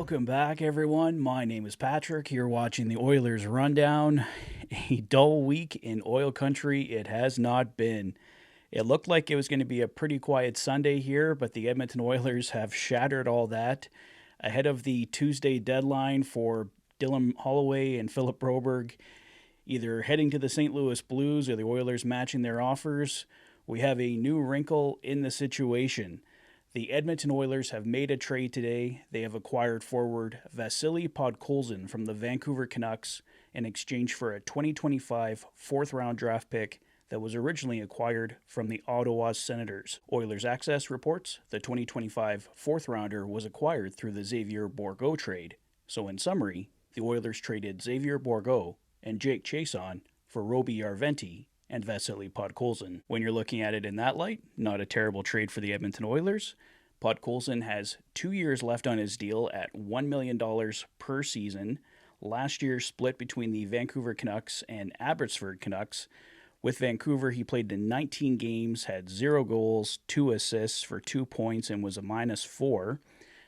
Welcome back, everyone. My name is Patrick. You're watching the Oilers Rundown. A dull week in oil country it has not been. It looked like it was going to be a pretty quiet Sunday here, but the Edmonton Oilers have shattered all that. Ahead of the Tuesday deadline for Dylan Holloway and Philip Broberg, either heading to the St. Louis Blues or the Oilers matching their offers, we have a new wrinkle in the situation. The Edmonton Oilers have made a trade today. They have acquired forward Vasily Podkolzin from the Vancouver Canucks in exchange for a 2025 fourth-round draft pick that was originally acquired from the Ottawa Senators. Oilers Access reports the 2025 fourth-rounder was acquired through the Xavier Bourgault trade. So in summary, the Oilers traded Xavier Bourgault and Jake Chiasson for Roby Järventie and Vasily Podkolzin. When you're looking at it in that light, not a terrible trade for the Edmonton Oilers. Podkolzin has 2 years left on his deal at $1 million per season. Last year split between the Vancouver Canucks and Abbotsford Canucks. With Vancouver, he played in 19 games, had 0 goals, 2 assists for 2 points, and was a -4.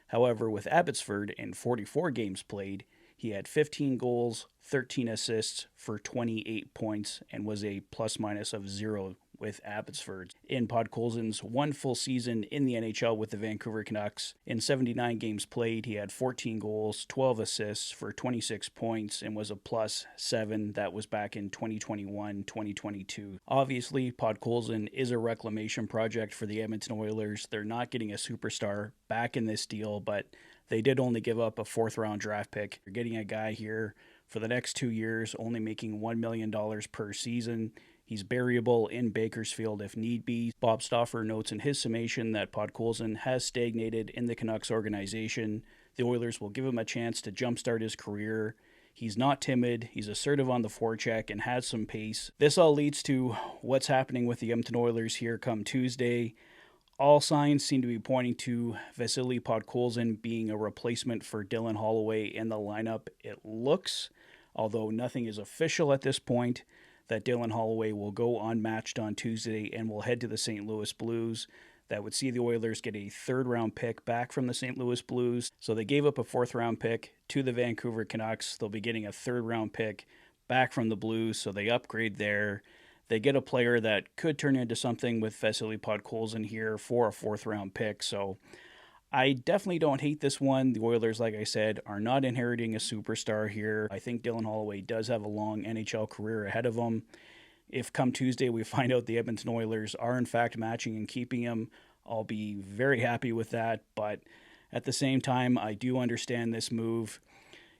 However, with Abbotsford, in 44 games played, he had 15 goals, 13 assists for 28 points, and was a plus-minus of 0 with Abbotsford. In Podkolzin's one full season in the NHL with the Vancouver Canucks, in 79 games played, he had 14 goals, 12 assists for 26 points, and was a +7. That was back in 2021-2022. Obviously, Podkolzin is a reclamation project for the Edmonton Oilers. They're not getting a superstar back in this deal, but they did only give up a fourth-round draft pick. You're getting a guy here for the next 2 years, only making $1 million per season. He's variable in Bakersfield if need be. Bob Stauffer notes in his summation that Podkolzin has stagnated in the Canucks organization. The Oilers will give him a chance to jumpstart his career. He's not timid, he's assertive on the forecheck, and has some pace. This all leads to what's happening with the Edmonton Oilers here come Tuesday. All signs seem to be pointing to Vasily Podkolzin being a replacement for Dylan Holloway in the lineup. It looks, although nothing is official at this point, that Dylan Holloway will go unmatched on Tuesday and will head to the St. Louis Blues. That would see the Oilers get a third-round pick back from the St. Louis Blues. So they gave up a fourth-round pick to the Vancouver Canucks. They'll be getting a third-round pick back from the Blues, so they upgrade there. They get a player that could turn into something with Vasily Podkolzin here for a fourth-round pick. So I definitely don't hate this one. The Oilers, like I said, are not inheriting a superstar here. I think Dylan Holloway does have a long NHL career ahead of him. If come Tuesday we find out the Edmonton Oilers are in fact matching and keeping him, I'll be very happy with that. But at the same time, I do understand this move.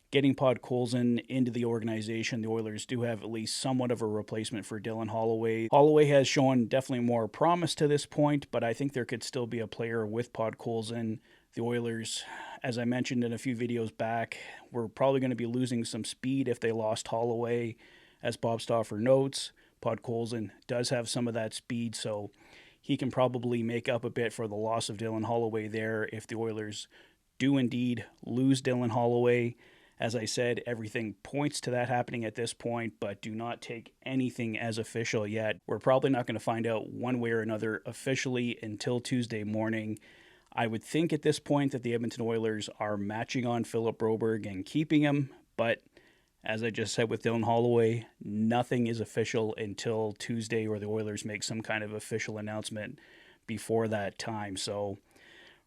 Getting Podkolzin into the organization, the Oilers do have at least somewhat of a replacement for Dylan Holloway. Holloway has shown definitely more promise to this point, but I think there could still be a player with Podkolzin. The Oilers, as I mentioned in a few videos back, were probably going to be losing some speed if they lost Holloway. As Bob Stauffer notes, Podkolzin does have some of that speed, so he can probably make up a bit for the loss of Dylan Holloway there if the Oilers do indeed lose Dylan Holloway. As I said, everything points to that happening at this point, but do not take anything as official yet. We're probably not going to find out one way or another officially until Tuesday morning. I would think at this point that the Edmonton Oilers are matching on Philip Broberg and keeping him, but as I just said with Dylan Holloway, nothing is official until Tuesday, or the Oilers make some kind of official announcement before that time. So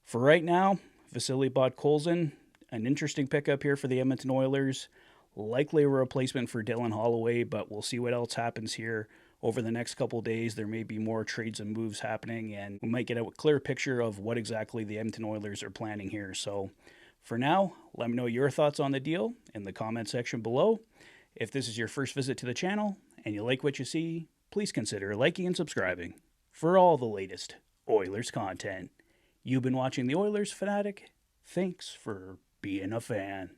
for right now, Vasily Podkolzin, an interesting pickup here for the Edmonton Oilers. Likely a replacement for Dylan Holloway, but we'll see what else happens here over the next couple of days. There may be more trades and moves happening, and we might get a clear picture of what exactly the Edmonton Oilers are planning here. So for now, let me know your thoughts on the deal in the comment section below. If this is your first visit to the channel and you like what you see, please consider liking and subscribing for all the latest Oilers content. You've been watching the Oilers Fanatic. Thanks for being a fan.